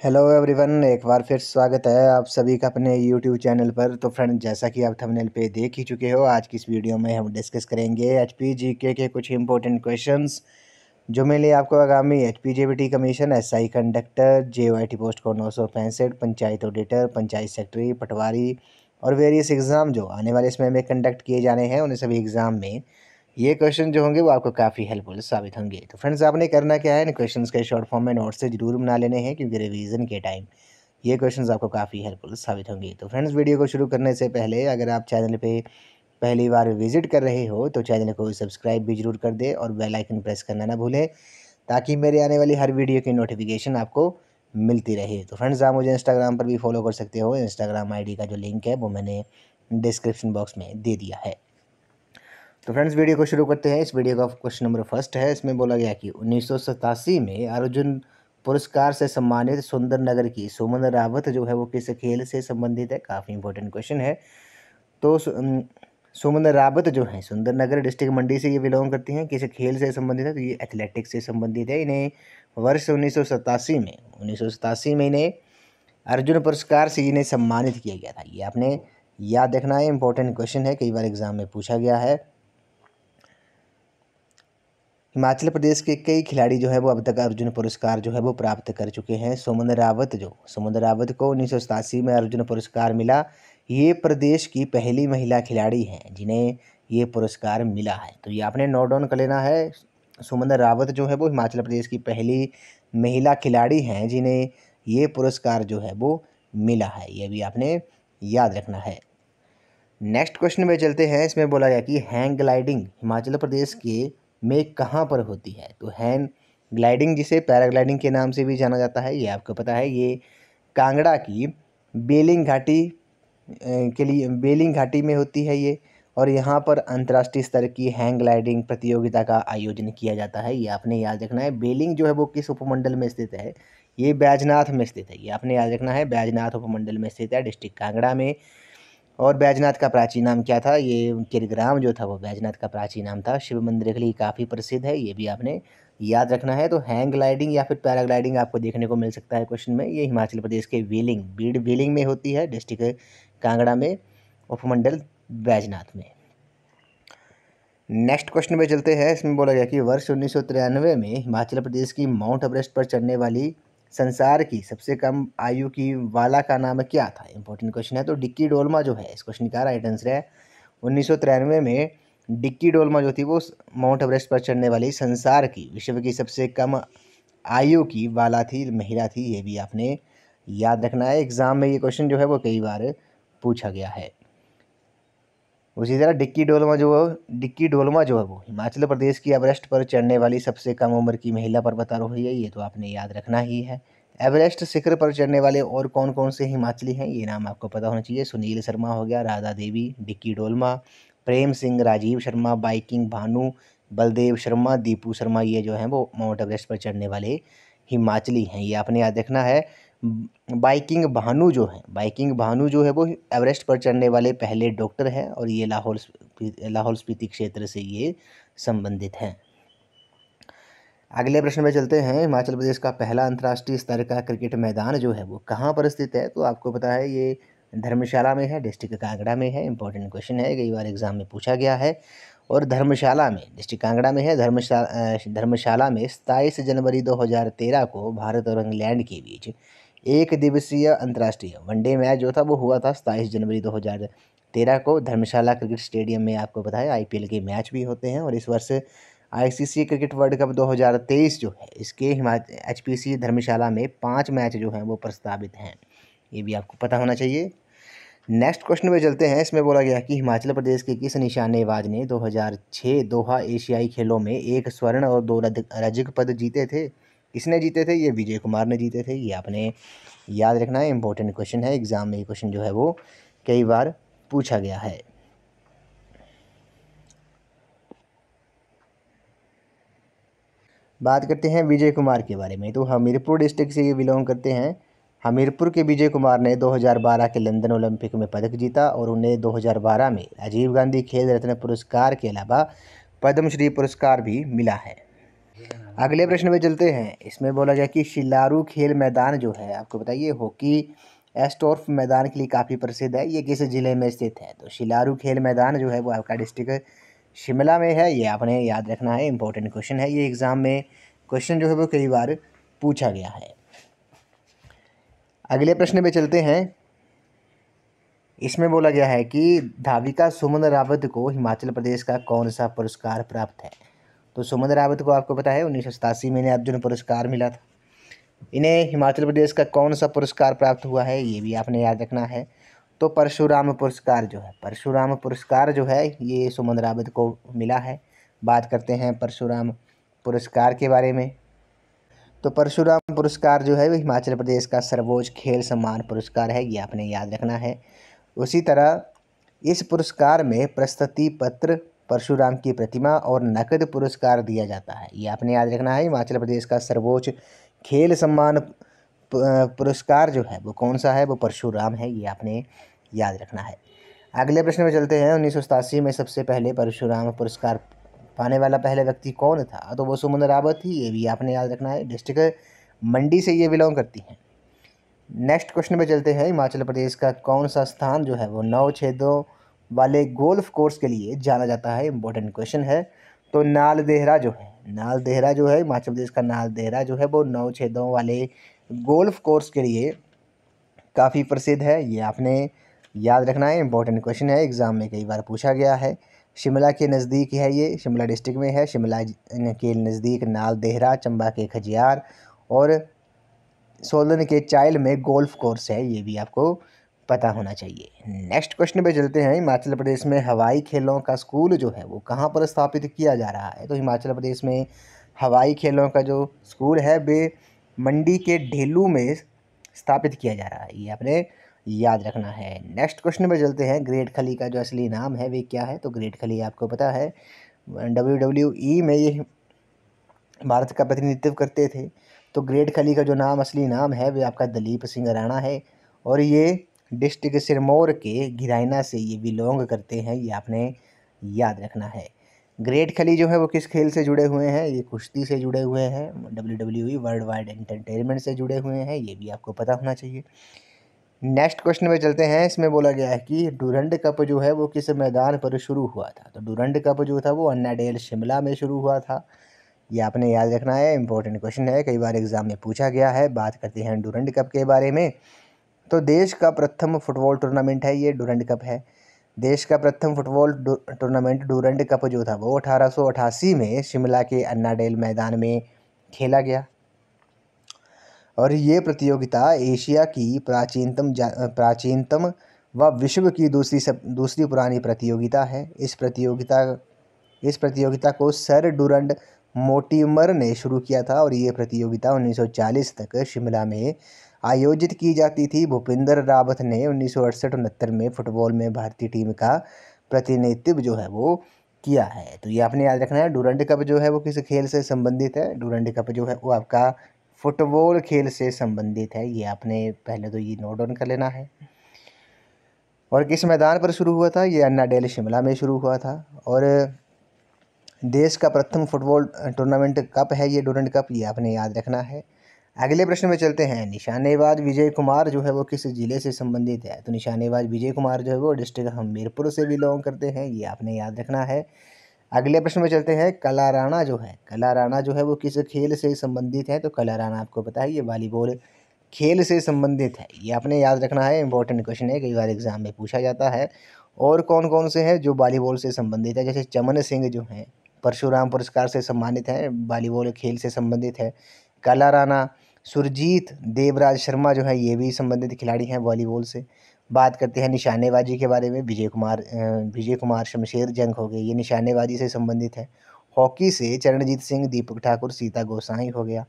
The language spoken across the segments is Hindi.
हेलो एवरीवन, एक बार फिर स्वागत है आप सभी का अपने यूट्यूब चैनल पर। तो फ्रेंड, जैसा कि आप थंबनेल पे देख ही चुके हो, आज की इस वीडियो में हम डिस्कस करेंगे एचपी जीके के कुछ इंपॉर्टेंट क्वेश्चंस जो मिले आपको आगामी HP JBT commission, SI conductor, JOIT post code 965, panchayat auditor, panchayat secretary, patwari और वेरियस एग्ज़ाम जो आने वाले समय में कंडक्ट किए जाने हैं, उन सभी एग्ज़ाम में ये क्वेश्चन जो होंगे वो आपको काफ़ी हेल्पफुल साबित होंगे। तो फ्रेंड्स, आपने करना क्या है, इन क्वेश्चंस के शॉर्ट फॉर्म में नोट्स से जरूर बना लेने हैं, क्योंकि रिवीजन के टाइम ये क्वेश्चंस आपको काफ़ी हेल्पफुल साबित होंगे। तो फ्रेंड्स, वीडियो को शुरू करने से पहले अगर आप चैनल पे पहली बार विजिट कर रहे हो तो चैनल को सब्सक्राइब भी जरूर कर दें और बेल आइकन प्रेस करना ना भूलें, ताकि मेरे आने वाली हर वीडियो की नोटिफिकेशन आपको मिलती रहे। तो फ्रेंड्स, आप मुझे इंस्टाग्राम पर भी फॉलो कर सकते हो। इंस्टाग्राम ID का जो लिंक है वो मैंने डिस्क्रिप्शन बॉक्स में दे दिया है। तो फ्रेंड्स, वीडियो को शुरू करते हैं। इस वीडियो का क्वेश्चन नंबर फर्स्ट है। इसमें बोला गया कि 1987 में अर्जुन पुरस्कार से सम्मानित सुंदर नगर की सुमन रावत जो है वो किस खेल से संबंधित है। काफ़ी इंपॉर्टेंट क्वेश्चन है। तो सुमन रावत जो है सुंदर नगर डिस्ट्रिक्ट मंडी से ये बिलोंग करती हैं। किस खेल से संबंधित है, तो ये एथलेटिक्स से संबंधित है। इन्हें वर्ष 1987 में इन्हें अर्जुन पुरस्कार से इन्हें सम्मानित किया गया था। ये आपने याद रखना है, इंपॉर्टेंट क्वेश्चन है, कई बार एग्जाम में पूछा गया है। हिमाचल प्रदेश के कई खिलाड़ी जो है वो अब तक अर्जुन पुरस्कार जो है वो प्राप्त कर चुके हैं। सुमन रावत को 1987 में अर्जुन पुरस्कार मिला। ये प्रदेश की पहली महिला खिलाड़ी हैं जिन्हें ये पुरस्कार मिला है। तो ये आपने नोट डाउन कर लेना है। सुमन रावत जो है वो हिमाचल प्रदेश की पहली महिला खिलाड़ी हैं जिन्हें ये पुरस्कार जो है वो मिला है। ये भी आपने याद रखना है। नेक्स्ट क्वेश्चन में चलते हैं। इसमें बोला गया कि हैंग ग्लाइडिंग हिमाचल प्रदेश के में कहाँ पर होती है। तो हैंग ग्लाइडिंग, जिसे पैराग्लाइडिंग के नाम से भी जाना जाता है, ये आपको पता है, ये कांगड़ा की बेलिंग घाटी के लिए बेलिंग घाटी में होती है ये। और यहाँ पर अंतर्राष्ट्रीय स्तर की हैंग ग्लाइडिंग प्रतियोगिता का आयोजन किया जाता है। ये आपने याद रखना है। बेलिंग जो है वो किस उपमंडल में स्थित है, ये बैजनाथ में स्थित है। ये आपने याद रखना है, बैजनाथ उपमंडल में स्थित है, डिस्ट्रिक्ट कांगड़ा में। और बैजनाथ का प्राचीन नाम क्या था, ये किरग्राम जो था वो बैजनाथ का प्राचीन नाम था। शिव मंदिर के लिए काफ़ी प्रसिद्ध है, ये भी आपने याद रखना है। तो हैंग ग्लाइडिंग या फिर पैराग्लाइडिंग आपको देखने को मिल सकता है क्वेश्चन में। ये हिमाचल प्रदेश के बीड़ में होती है, डिस्ट्रिक्ट कांगड़ा में, उपमंडल बैजनाथ में। नेक्स्ट क्वेश्चन पे चलते हैं। इसमें बोला गया कि वर्ष 1993 में हिमाचल प्रदेश की माउंट एवरेस्ट पर चढ़ने वाली संसार की सबसे कम आयु की वाला का नाम क्या था। इंपॉर्टेंट क्वेश्चन है। तो डिक्की डोलमा जो है इस क्वेश्चन का राइट आंसर है। 1993 में डिक्की डोलमा जो थी वो माउंट एवरेस्ट पर चढ़ने वाली संसार की विश्व की सबसे कम आयु की वाला थी, महिला थी। ये भी आपने याद रखना है। एग्जाम में ये क्वेश्चन जो है वो कई बार पूछा गया है। उसी तरह डिक्की डोलमा जो है वो हिमाचल प्रदेश की एवरेस्ट पर चढ़ने वाली सबसे कम उम्र की महिला पर्वतारोही है। ये तो आपने याद रखना ही है। एवरेस्ट शिखर पर चढ़ने वाले और कौन कौन से हिमाचली हैं, ये नाम आपको पता होना चाहिए। सुनील शर्मा हो गया, राधा देवी, डिक्की डोलमा, प्रेम सिंह, राजीव शर्मा, बाइकिंग भानु, बलदेव शर्मा, दीपू शर्मा, ये जो हैं वो माउंट एवरेस्ट पर चढ़ने वाले हिमाचली हैं। ये आपने याद रखना है। बाइकिंग भानु जो है वो एवरेस्ट पर चढ़ने वाले पहले डॉक्टर हैं, और ये लाहौल स्पीति क्षेत्र से ये संबंधित हैं। अगले प्रश्न में चलते हैं। हिमाचल प्रदेश का पहला अंतर्राष्ट्रीय स्तर का क्रिकेट मैदान जो है वो कहाँ पर स्थित है। तो आपको पता है ये धर्मशाला में है, डिस्ट्रिक्ट कांगड़ा में है। इंपॉर्टेंट क्वेश्चन है, कई बार एग्जाम में पूछा गया है। और धर्मशाला में, डिस्ट्रिक्ट कांगड़ा में है। धर्मशाला में 27 जनवरी 2013 को भारत और इंग्लैंड के बीच एक दिवसीय अंतर्राष्ट्रीय वनडे मैच जो था वो हुआ था 27 जनवरी 2013 को। धर्मशाला क्रिकेट स्टेडियम में आपको पता है IPL के मैच भी होते हैं। और इस वर्ष ICC क्रिकेट वर्ल्ड कप 2023 जो है इसके HPC धर्मशाला में 5 मैच जो हैं वो प्रस्तावित हैं। ये भी आपको पता होना चाहिए। नेक्स्ट क्वेश्चन में चलते हैं। इसमें बोला गया कि हिमाचल प्रदेश के किस निशानेबाज ने 2006 दोहा एशियाई खेलों में 1 स्वर्ण और 2 रजक पद जीते थे। किसने जीते थे, ये विजय कुमार ने जीते थे। ये आपने याद रखना है, इंपॉर्टेंट क्वेश्चन है। एग्जाम में ये क्वेश्चन जो है वो कई बार पूछा गया है। बात करते हैं विजय कुमार के बारे में। तो हमीरपुर डिस्ट्रिक्ट से ये बिलोंग करते हैं। हमीरपुर के विजय कुमार ने 2012 के लंदन ओलंपिक में पदक जीता, और उन्हें 2012 में राजीव गांधी खेल रत्न पुरस्कार के अलावा पद्मश्री पुरस्कार भी मिला है। अगले प्रश्न पे चलते हैं। इसमें बोला गया कि शिलारू खेल मैदान जो है, आपको बताइए हॉकी एस्टोर्फ मैदान के लिए काफ़ी प्रसिद्ध है, ये किस ज़िले में स्थित है? तो शिलारू खेल मैदान जो है वो आपका डिस्ट्रिक्ट शिमला में है, ये आपने याद रखना है, इंपॉर्टेंट क्वेश्चन है ये। एग्ज़ाम में क्वेश्चन जो है वो कई बार पूछा गया है। अगले प्रश्न पे चलते हैं। इसमें बोला गया है कि धाविका सुमन रावत को हिमाचल प्रदेश का कौन सा पुरस्कार प्राप्त है? तो सुमन रावत को आपको पता है 1987 में इन्हें अर्जुन पुरस्कार मिला था। इन्हें हिमाचल प्रदेश का कौन सा पुरस्कार प्राप्त हुआ है, ये भी आपने याद रखना है। तो परशुराम पुरस्कार जो है, परशुराम पुरस्कार जो है ये सुमन रावत को मिला है। बात करते हैं परशुराम पुरस्कार के बारे में। तो परशुराम पुरस्कार जो है वो हिमाचल प्रदेश का सर्वोच्च खेल सम्मान पुरस्कार है, ये आपने याद रखना है। उसी तरह इस पुरस्कार में प्रशस्ति पत्र, परशुराम की प्रतिमा और नकद पुरस्कार दिया जाता है, ये आपने याद रखना है। हिमाचल प्रदेश का सर्वोच्च खेल सम्मान पुरस्कार जो है वो कौन सा है? वो परशुराम है, ये आपने याद रखना है। अगले प्रश्न में चलते हैं। 1987 में सबसे पहले परशुराम पुरस्कार पाने वाला पहला व्यक्ति कौन था? तो वो सुमन रावत थी, ये भी आपने याद रखना है। डिस्ट्रिक्ट मंडी से ये बिलोंग करती हैं। नेक्स्ट क्वेश्चन पे चलते हैं। हिमाचल प्रदेश का कौन सा स्थान जो है वो 9 छेदों वाले गोल्फ कोर्स के लिए जाना जाता है? इंपॉर्टेंट क्वेश्चन है। तो नाल देहरा जो है, नाल देहरा जो है, हिमाचल प्रदेश का नाल देहरा जो है वो 9 छेदों वाले गोल्फ कोर्स के लिए काफ़ी प्रसिद्ध है, ये आपने याद रखना है। इंपॉर्टेंट क्वेश्चन है, एग्ज़ाम में कई बार पूछा गया है। शिमला के नज़दीक है ये, शिमला डिस्ट्रिक्ट में है। शिमला के नज़दीक नाल देहरा, चंबा के खजियार और सोलन के चाइल में गोल्फ कोर्स है, ये भी आपको पता होना चाहिए। नेक्स्ट क्वेश्चन पे चलते हैं। हिमाचल प्रदेश में हवाई खेलों का स्कूल जो है वो कहाँ पर स्थापित किया जा रहा है? तो हिमाचल प्रदेश में हवाई खेलों का जो स्कूल है वे मंडी के ढेलू में स्थापित किया जा रहा है, ये आपने याद रखना है। नेक्स्ट क्वेश्चन पे चलते हैं। ग्रेट खली का जो असली नाम है वे क्या है? तो ग्रेट खली आपको पता है WWE में ये भारत का प्रतिनिधित्व करते थे। तो ग्रेट खली का जो नाम असली नाम है वे आपका दलीप सिंह राणा है और ये डिस्ट्रिक्ट सिरमौर के घिराइना से ये बिलोंग करते हैं, ये आपने याद रखना है। ग्रेट खली जो है वो किस खेल से जुड़े हुए हैं? ये कुश्ती से जुड़े हुए हैं, WWE वर्ल्ड वाइड एंटरटेनमेंट से जुड़े हुए हैं, ये भी आपको पता होना चाहिए। नेक्स्ट क्वेश्चन में चलते हैं। इसमें बोला गया है कि डूरंड कप जो है वो किस मैदान पर शुरू हुआ था? तो डूरंड कप जो था वो अन्ना डेल शिमला में शुरू हुआ था, ये आपने याद रखना है। इंपॉर्टेंट क्वेश्चन है, कई बार एग्जाम में पूछा गया है। बात करते हैं डूरंड कप के बारे में। तो देश का प्रथम फुटबॉल टूर्नामेंट है ये डूरंड कप है। देश का प्रथम फुटबॉल टूर्नामेंट डूरंड कप जो था वो 1888 में शिमला के अन्ना डेल मैदान में खेला गया और ये प्रतियोगिता एशिया की प्राचीनतम व विश्व की दूसरी पुरानी प्रतियोगिता है। इस प्रतियोगिता को सर डूरंड मोटिमर ने शुरू किया था और ये प्रतियोगिता 1940 तक शिमला में आयोजित की जाती थी। भूपिंदर रावत ने 1968-69 में फुटबॉल में भारतीय टीम का प्रतिनिधित्व जो है वो किया है। तो ये आपने याद रखना है। डूरंड कप जो है वो किस खेल से संबंधित है? डूरंड कप जो है वो आपका फुटबॉल खेल से संबंधित है, ये आपने पहले तो ये नोट डाउन कर लेना है। और किस मैदान पर शुरू हुआ था? ये अन्ना डेल शिमला में शुरू हुआ था और देश का प्रथम फुटबॉल टूर्नामेंट कप है ये डूरंड कप, ये आपने याद रखना है। अगले प्रश्न में चलते हैं। निशानेबाज विजय कुमार जो है वो किस जिले से संबंधित है? तो निशानेबाज विजय कुमार जो है वो डिस्ट्रिक्ट हमीरपुर से बिलोंग करते हैं, ये आपने याद रखना है। अगले प्रश्न में चलते हैं। कला राणा जो है, कला राणा जो है वो किस खेल से संबंधित है? तो कला राणा आपको पता है ये वॉलीबॉल खेल से संबंधित है, ये आपने याद रखना है। इंपॉर्टेंट क्वेश्चन है, कई बार एग्जाम में पूछा जाता है। और कौन कौन से हैं जो वॉलीबॉल से संबंधित है? जैसे चमन सिंह जो हैं परशुराम पुरस्कार से सम्मानित हैं, वॉलीबॉल खेल से संबंधित है। कला राणा, सुरजीत देवराज शर्मा जो है ये भी संबंधित खिलाड़ी हैं वॉलीबॉल से। बात करते हैं निशानेबाजी के बारे में। विजय कुमार शमशेर जंग हो गए, ये निशानेबाजी से संबंधित है। हॉकी से चरणजीत सिंह, दीपक ठाकुर, सीता गोसाई हो गया।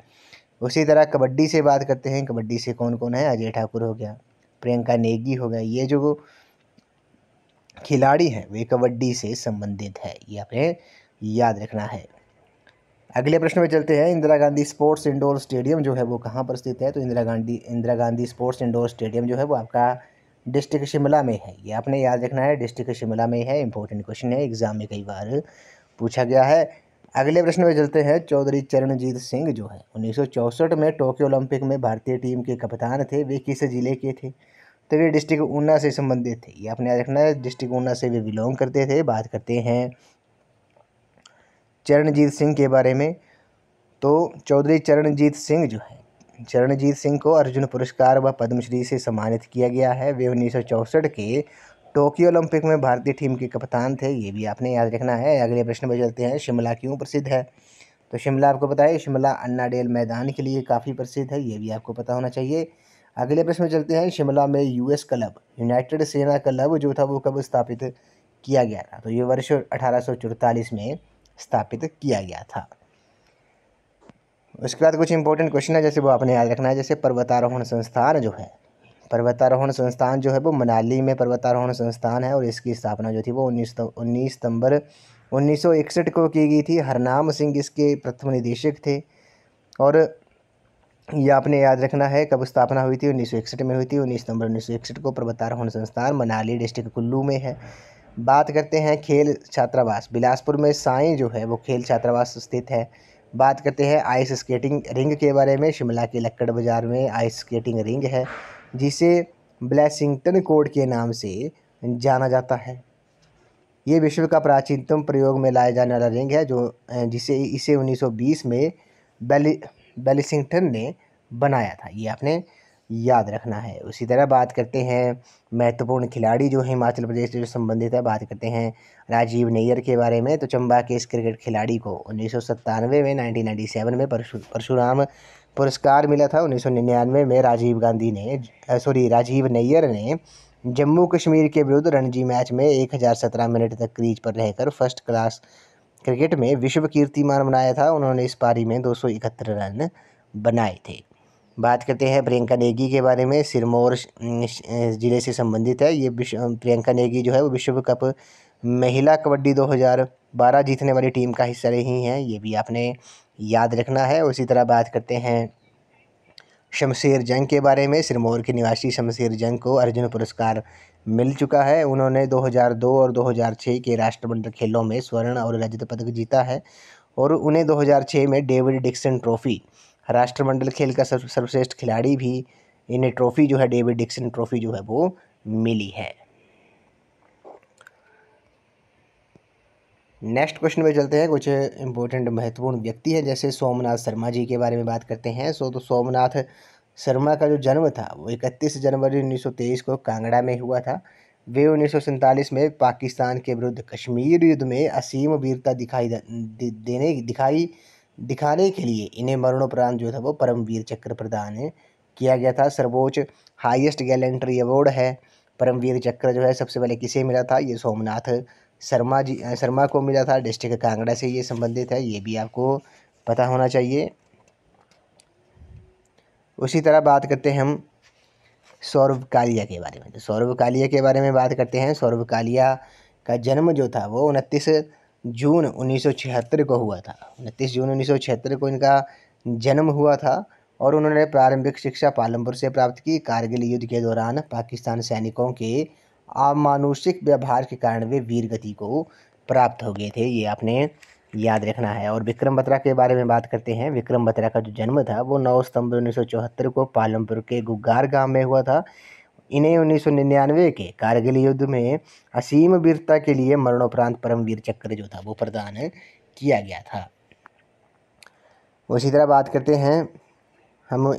उसी तरह कबड्डी से बात करते हैं। कबड्डी से कौन कौन है? अजय ठाकुर हो गया, प्रियंका नेगी हो गया। ये जो खिलाड़ी हैं वे कबड्डी से संबंधित है, ये आपने याद रखना है। अगले प्रश्न में चलते हैं। Indira Gandhi sports indoor stadium जो है वो कहाँ पर स्थित है? तो Indira Gandhi sports indoor stadium जो है वो आपका डिस्ट्रिक्ट शिमला में है, ये आपने याद रखना है। डिस्ट्रिक्ट शिमला में है, इंपॉर्टेंट क्वेश्चन है, एग्जाम में कई बार पूछा गया है। अगले प्रश्न में चलते हैं। चौधरी चरणजीत सिंह जो है 1964 में टोक्यो ओलंपिक में भारतीय टीम के कप्तान थे। वे किस जिले के थे? तो ये डिस्ट्रिक्ट ऊना से संबंधित थे। ये आपने याद रखना है, डिस्ट्रिक्ट ऊना से वे बिलोंग करते थे। बात करते हैं चरणजीत सिंह के बारे में। तो चौधरी चरणजीत सिंह जो है, चरणजीत सिंह को अर्जुन पुरस्कार व पद्मश्री से सम्मानित किया गया है। वे 1964 के टोक्यो ओलंपिक में भारतीय टीम के कप्तान थे। ये भी आपने याद रखना है। अगले प्रश्न में चलते हैं। शिमला क्यों प्रसिद्ध है? तो शिमला आपको पता है, शिमला अन्ना डेल मैदान के लिए काफ़ी प्रसिद्ध है। ये भी आपको पता होना चाहिए। अगले प्रश्न में चलते हैं। शिमला में यूएस क्लब, यूनाइटेड सेना क्लब जो था वो कब स्थापित किया गया था? तो ये वर्ष 1844 में स्थापित किया गया था। उसके बाद कुछ इंपॉर्टेंट क्वेश्चन है, जैसे वो आपने याद रखना है। जैसे पर्वतारोहण संस्थान जो है, पर्वतारोहण संस्थान जो है वो मनाली में पर्वतारोहण संस्थान है, और इसकी स्थापना जो थी वो 19 सितंबर 1961 को की गई थी। हरनाम सिंह इसके प्रथम निदेशक थे। और ये आपने याद रखना है, कब स्थापना हुई थी? 1961 में हुई थी। 19 सितंबर 1961 को पर्वतारोहण संस्थान मनाली डिस्ट्रिक्ट कुल्लू में है। बात करते हैं खेल छात्रावास। बिलासपुर में साई जो है वो खेल छात्रावास स्थित है। बात करते हैं आइस स्केटिंग रिंग के बारे में। शिमला के लक्कड़ बाज़ार में आइस स्केटिंग रिंग है, जिसे ब्लैसिंगटन कोड के नाम से जाना जाता है। ये विश्व का प्राचीनतम प्रयोग में लाया जाने वाला रिंग है, जो इसे 1920 में ब्लैसिंगटन ने बनाया था। ये आपने याद रखना है। उसी तरह बात करते हैं महत्वपूर्ण खिलाड़ी जो हिमाचल प्रदेश से जो संबंधित है। बात करते हैं राजीव नैयर के बारे में। तो चंबा के इस क्रिकेट खिलाड़ी को 1997 में 1997 में परशुराम पुरस्कार मिला था। 1999 में राजीव नैयर ने जम्मू कश्मीर के विरुद्ध रणजी मैच में 1017 मिनट तक क्रीज पर रहकर फर्स्ट क्लास क्रिकेट में विश्व कीर्तिमान बनाया था। उन्होंने इस पारी में 271 रन बनाए थे। बात करते हैं प्रियंका नेगी के बारे में। सिरमौर ज़िले से संबंधित है। ये प्रियंका नेगी जो है वो विश्व कप महिला कबड्डी 2012 जीतने वाली टीम का हिस्सा रही हैं। ये भी आपने याद रखना है। उसी तरह बात करते हैं शमशेर जंग के बारे में। सिरमौर के निवासी शमशेर जंग को अर्जुन पुरस्कार मिल चुका है। उन्होंने 2002 और 2006 के राष्ट्रमंडल खेलों में स्वर्ण और रजत पदक जीता है, और उन्हें 2006 में डेविड डिक्सन ट्रॉफी, राष्ट्रमंडल खेल का सर्वश्रेष्ठ खिलाड़ी भी, इन्हें ट्रॉफी जो है डेविड डिक्सन ट्रॉफी जो है वो मिली है। नेक्स्ट क्वेश्चन में चलते हैं। कुछ इंपॉर्टेंट महत्वपूर्ण व्यक्ति हैं, जैसे सोमनाथ शर्मा जी के बारे में बात करते हैं। तो सोमनाथ शर्मा का जो जन्म था वो 31 जनवरी 1923 को कांगड़ा में हुआ था। वे 1947 में पाकिस्तान के विरुद्ध कश्मीर युद्ध में असीम वीरता दिखाने के लिए इन्हें मरणोपरांत जो था वो परमवीर चक्र प्रदान किया गया था। सर्वोच्च हाईएस्ट गैलेंट्री अवार्ड है परमवीर चक्र जो है, सबसे पहले किसे मिला था? ये सोमनाथ शर्मा को मिला था। डिस्ट्रिक्ट कांगड़ा से ये संबंधित है। ये भी आपको पता होना चाहिए। उसी तरह बात करते हैं हम सौरभ कालिया के बारे में। तो सौरभ कालिया के बारे में बात करते हैं। सौरभ कालिया का जन्म जो था वो 29 जून 1976 को हुआ था। 29 जून 1976 को इनका जन्म हुआ था, और उन्होंने प्रारंभिक शिक्षा पालमपुर से प्राप्त की। कारगिल युद्ध के दौरान पाकिस्तान सैनिकों के अमानुषिक व्यवहार के कारण वे वीर गति को प्राप्त हो गए थे। ये आपने याद रखना है। और विक्रम बत्रा के बारे में बात करते हैं। विक्रम बत्रा का जो जन्म था वो 9 सितंबर 1974 को पालमपुर के गुग्गार गांव में हुआ था। इन्हें 1999 के कारगिल युद्ध में असीम वीरता के लिए मरणोपरांत परमवीर चक्र जो था वो प्रदान किया गया था। उसी तरह बात करते हैं हम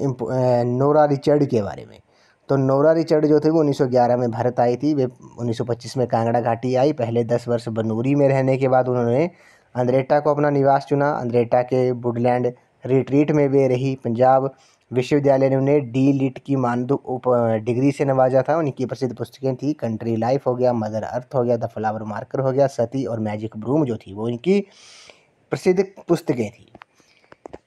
नोरा रिचर्ड के बारे में। तो नोरा रिचर्ड जो थे वो 1911 में भारत आई थी। वे 1925 में कांगड़ा घाटी आई। पहले 10 वर्ष बनूरी में रहने के बाद उन्होंने अंद्रेटा को अपना निवास चुना। अंद्रेटा के वुडलैंड रिट्रीट में वे रही। पंजाब विश्वविद्यालय ने उन्हें डी लिट की मानद डिग्री से नवाजा था। उनकी प्रसिद्ध पुस्तकें थी कंट्री लाइफ हो गया, मदर अर्थ हो गया, द फ्लावर मार्कर हो गया, सती और मैजिक ब्रूम जो थी वो इनकी प्रसिद्ध पुस्तकें थी।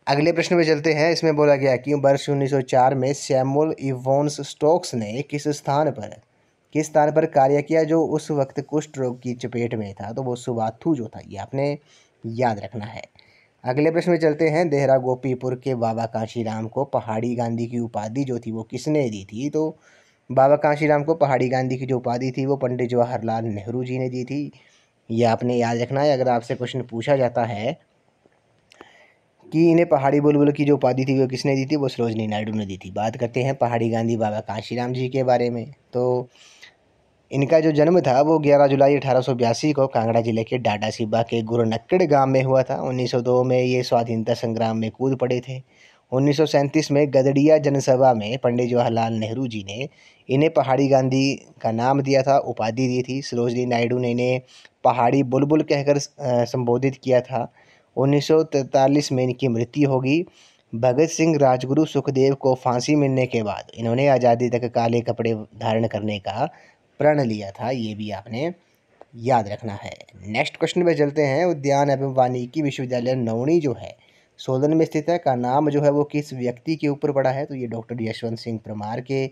अगले प्रश्न में चलते हैं। इसमें बोला गया कि वर्ष 1904 में सैमुअल इवोन्स स्टोक्स ने किस स्थान पर कार्य किया जो उस वक्त कुष्ठ रोग की चपेट में था? तो वो सुबाथू जो था। ये आपने याद रखना है। अगले प्रश्न में चलते हैं। देहरा गोपीपुर के बाबा कांशीराम को पहाड़ी गांधी की उपाधि जो थी वो किसने दी थी? तो बाबा कांशीराम को पहाड़ी गांधी की जो उपाधि थी वो पंडित जवाहरलाल नेहरू जी ने दी थी। ये आपने याद रखना है। अगर आपसे क्वेश्चन पूछा जाता है कि इन्हें पहाड़ी बुलबुल की जो उपाधि थी वो किसने दी थी, वो सरोजनी नायडू ने दी थी। बात करते हैं पहाड़ी गांधी बाबा कांशीराम जी के बारे में। तो इनका जो जन्म था वो 11 जुलाई 1882 को कांगड़ा जिले के डाडासीबा के गुरुनक्कड़ गांव में हुआ था। 1902 में ये स्वाधीनता संग्राम में कूद पड़े थे। 1937 में गदड़िया जनसभा में पंडित जवाहरलाल नेहरू जी ने इन्हें पहाड़ी गांधी का नाम दिया था, उपाधि दी थी। सरोजनी नायडू ने इन्हें पहाड़ी बुलबुल कहकर संबोधित किया था। 1943 में इनकी मृत्यु होगी। भगत सिंह, राजगुरु, सुखदेव को फांसी मिलने के बाद इन्होंने आज़ादी तक काले कपड़े धारण करने का प्रण लिया था, ये भी आपने याद रखना है। नेक्स्ट क्वेश्चन पे चलते हैं। उद्यान एवं वानिकी विश्वविद्यालय नौणी जो है सोलन में स्थित है, का नाम जो है वो किस व्यक्ति के ऊपर पड़ा है, तो ये डॉक्टर यशवंत सिंह परमार के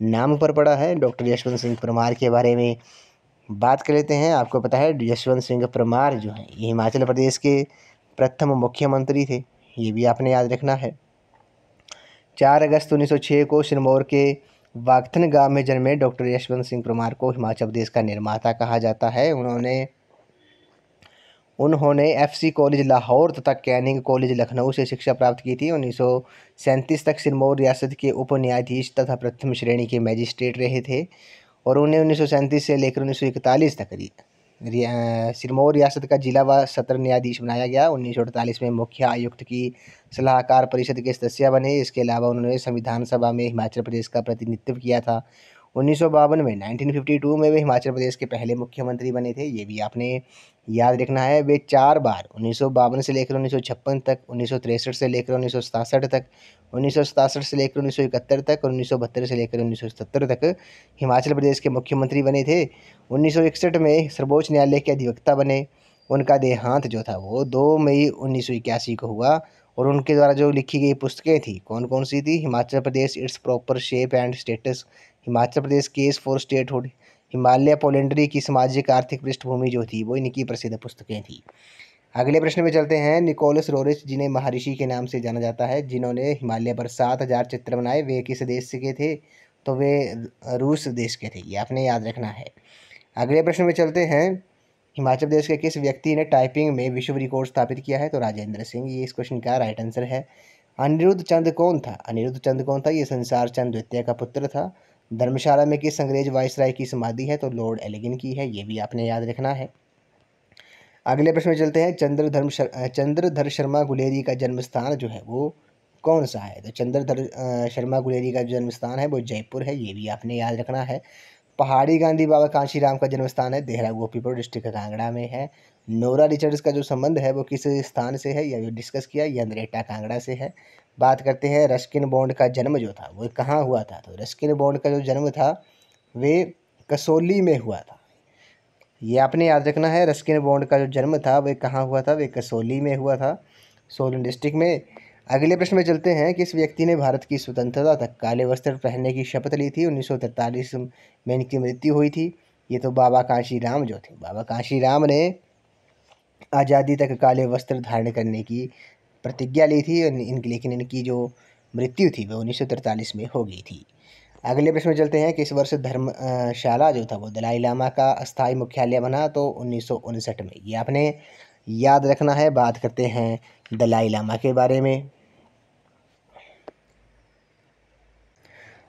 नाम पर पड़ा है। डॉक्टर यशवंत सिंह परमार के बारे में बात कर लेते हैं। आपको पता है यशवंत सिंह परमार जो है ये हिमाचल प्रदेश के प्रथम मुख्यमंत्री थे, ये भी आपने याद रखना है। 4 अगस्त 1906 को सिरमौर के वाकथन गांव में जन्मे डॉक्टर यशवंत सिंह परमार को हिमाचल प्रदेश का निर्माता कहा जाता है। उन्होंने एफसी कॉलेज लाहौर तथा कैनिंग कॉलेज लखनऊ से शिक्षा प्राप्त की थी। 1937 तक सिरमौर रियासत के उप न्यायाधीश तथा प्रथम श्रेणी के मैजिस्ट्रेट रहे थे और उन्हें 1937 से लेकर 1941 तक सिरमौर रियासत का जिला व सत्र न्यायाधीश बनाया गया। 1948 में मुख्य आयुक्त की सलाहकार परिषद के सदस्य बने। इसके अलावा उन्होंने संविधान सभा में हिमाचल प्रदेश का प्रतिनिधित्व किया था। 1952 में 1952 में वे हिमाचल प्रदेश के पहले मुख्यमंत्री बने थे, ये भी आपने याद रखना है। वे 4 बार 1952 से लेकर 1956 तक, 1963 से लेकर 1967 तक, 1967 से लेकर 1971 तक और 1972 से लेकर 1970 तक हिमाचल प्रदेश के मुख्यमंत्री बने थे। 1961 में सर्वोच्च न्यायालय के अधिवक्ता बने। उनका देहांत जो था वो 2 मई 1981 को हुआ और उनके द्वारा जो लिखी गई पुस्तकें थी कौन कौन सी थी, Himachal Pradesh, its proper shape and status, Himachal Pradesh, case for statehood, Himalaya polyandry की सामाजिक आर्थिक पृष्ठभूमि जो थी वो इनकी प्रसिद्ध पुस्तकें थी। अगले प्रश्न में चलते हैं। निकोलस रोरिच जिन्हें महर्षि के नाम से जाना जाता है, जिन्होंने हिमालय पर 7000 चित्र बनाए, वे किस देश के थे, तो वे रूस देश के थे, ये आपने याद रखना है। अगले प्रश्न में चलते हैं। हिमाचल प्रदेश के किस व्यक्ति ने टाइपिंग में विश्व रिकॉर्ड स्थापित किया है, तो राजेंद्र सिंह, ये इस क्वेश्चन का राइट आंसर है। अनिरुद्ध चंद कौन था, अनिरुद्ध चंद कौन था, ये संसार चंद द्वितीय का पुत्र था। धर्मशाला में किस अंग्रेज वायसराय की समाधि है, तो लॉर्ड एलिगन की है, ये भी आपने याद रखना है। अगले प्रश्न में चलते हैं। चंद्रधर शर्मा गुलेरी का जन्म स्थान जो है वो कौन सा है, तो चंद्रधर शर्मा गुलेरी का जो जन्म स्थान है वो जयपुर है, ये भी आपने याद रखना है। पहाड़ी गांधी बाबा कांशीराम का जन्म स्थान है देहरा गोपीपुर डिस्ट्रिक्ट कांगड़ा में है। नोरा रिचर्ड्स का जो संबंध है वो किस स्थान से है, यह डिस्कस किया, यह नरेटा कांगड़ा से है। बात करते हैं रस्किन बॉन्ड का जन्म जो था वो कहाँ हुआ था, तो रस्किन बॉन्ड का जो जन्म था वे कसौली में हुआ था, ये आपने याद रखना है। रस्किन बॉन्ड का जो जन्म था वह कहाँ हुआ था, वे कसौली में हुआ था, सोलन डिस्ट्रिक्ट में। अगले प्रश्न में चलते हैं। किस व्यक्ति ने भारत की स्वतंत्रता तक काले वस्त्र पहनने की शपथ ली थी, 1943 में इनकी मृत्यु हुई थी, ये तो बाबा कांशीराम जो थे, बाबा कांशीराम ने आज़ादी तक काले वस्त्र धारण करने की प्रतिज्ञा ली थी, लेकिन इनकी जो मृत्यु थी वह 1943 में हो गई थी। अगले प्रश्न में चलते हैं। किस वर्ष धर्मशाला जो था वो दलाई लामा का अस्थायी मुख्यालय बना, तो 1959 में, ये आपने याद रखना है। बात करते हैं दलाई लामा के बारे में।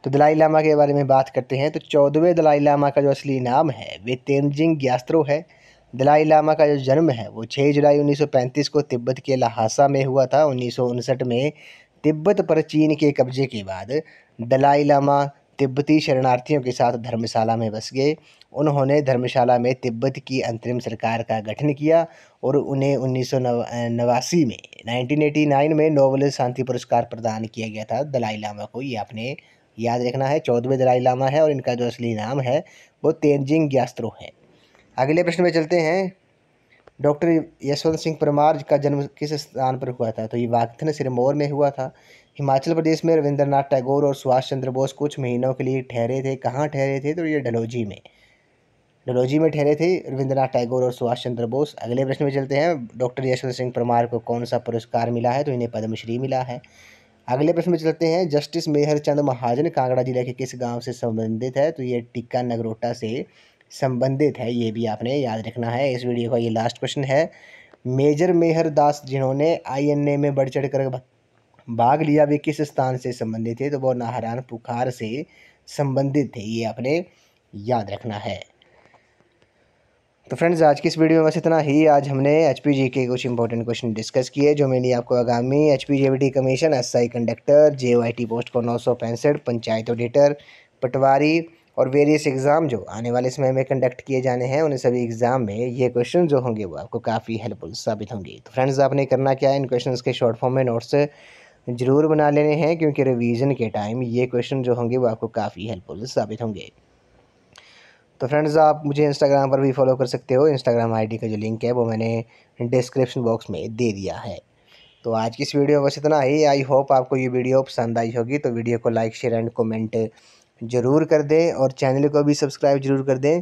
तो दलाई लामा के बारे में बात करते हैं तो 14वें दलाई लामा का जो असली नाम है वे तेनजिंग ग्यात्रो है। दलाई लामा का जो जन्म है वो 6 जुलाई 1935 को तिब्बत के लहासा में हुआ था। 1959 में तिब्बत पर चीन के कब्जे के बाद दलाई लामा तिब्बती शरणार्थियों के साथ धर्मशाला में बस गए। उन्होंने धर्मशाला में तिब्बत की अंतरिम सरकार का गठन किया और उन्हें 1989 में 1989 में नोबेल शांति पुरस्कार प्रदान किया गया था दलाई लामा को, ये आपने याद रखना है। 14वें दलाई लामा है और इनका जो असली नाम है वो तेनजिंग ग्यात्रो है। अगले प्रश्न में चलते हैं। डॉक्टर यशवंत सिंह परमार का जन्म किस स्थान पर हुआ था, तो ये वाकथन सिरमौर में हुआ था। हिमाचल प्रदेश में रविंद्रनाथ टैगोर और सुभाष चंद्र बोस कुछ महीनों के लिए ठहरे थे, कहाँ ठहरे थे, तो ये डलहौजी में, डलहौजी में ठहरे थे रविंद्रनाथ टैगोर और सुभाष चंद्र बोस। अगले प्रश्न में चलते हैं। डॉक्टर यशवंत सिंह परमार को कौन सा पुरस्कार मिला है, तो इन्हें पद्मश्री मिला है। अगले प्रश्न में चलते हैं। जस्टिस मेहर चंद महाजन कांगड़ा जिले के किस गांव से संबंधित है, तो ये टिक्का नगरोटा से संबंधित है, ये भी आपने याद रखना है। इस वीडियो का ये लास्ट क्वेश्चन है। मेजर मेहर दास जिन्होंने INA में बढ़ चढ़ कर भाग लिया, वे किस स्थान से संबंधित थे? तो वो नाहरान पुखार से संबंधित थे, ये आपने याद रखना है। तो फ्रेंड्स, आज की इस वीडियो में बस इतना ही। आज हमने HPG के कुछ इंपॉर्टेंट क्वेश्चन डिस्कस किए, जो मैंने आपको आगामी HPGWT commission, SI conductor, JOIT post को 965, पंचायत ऑडिटर, पटवारी और वेरियस एग्ज़ाम जो आने वाले समय में कंडक्ट किए जाने हैं, उन सभी एग्ज़ाम में ये क्वेश्चन जो होंगे वो आपको काफ़ी हेल्पफुल साबित होंगे। तो फ्रेंड्स, आपने करना क्या है, इन क्वेश्चन के शॉर्ट फॉर्म में नोट्स ज़रूर बना लेने हैं, क्योंकि रिवीजन के टाइम ये क्वेश्चन जो होंगे वो आपको काफ़ी हेल्पफुल साबित होंगे। तो फ्रेंड्स, आप मुझे इंस्टाग्राम पर भी फॉलो कर सकते हो। इंस्टाग्राम ID का जो लिंक है वो मैंने डिस्क्रिप्शन बॉक्स में दे दिया है। तो आज की इस वीडियो में बस इतना ही। आई होप आपको ये वीडियो पसंद आई होगी। तो वीडियो को लाइक, शेयर एंड कमेंट ज़रूर कर दें, और चैनल को भी सब्सक्राइब ज़रूर कर दें,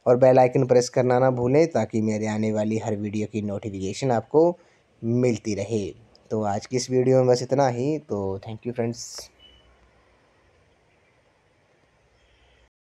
और बेल आइकन प्रेस करना ना भूलें, ताकि मेरे आने वाली हर वीडियो की नोटिफिकेशन आपको मिलती रहे। तो आज की इस वीडियो में बस इतना ही। तो थैंक यू फ्रेंड्स।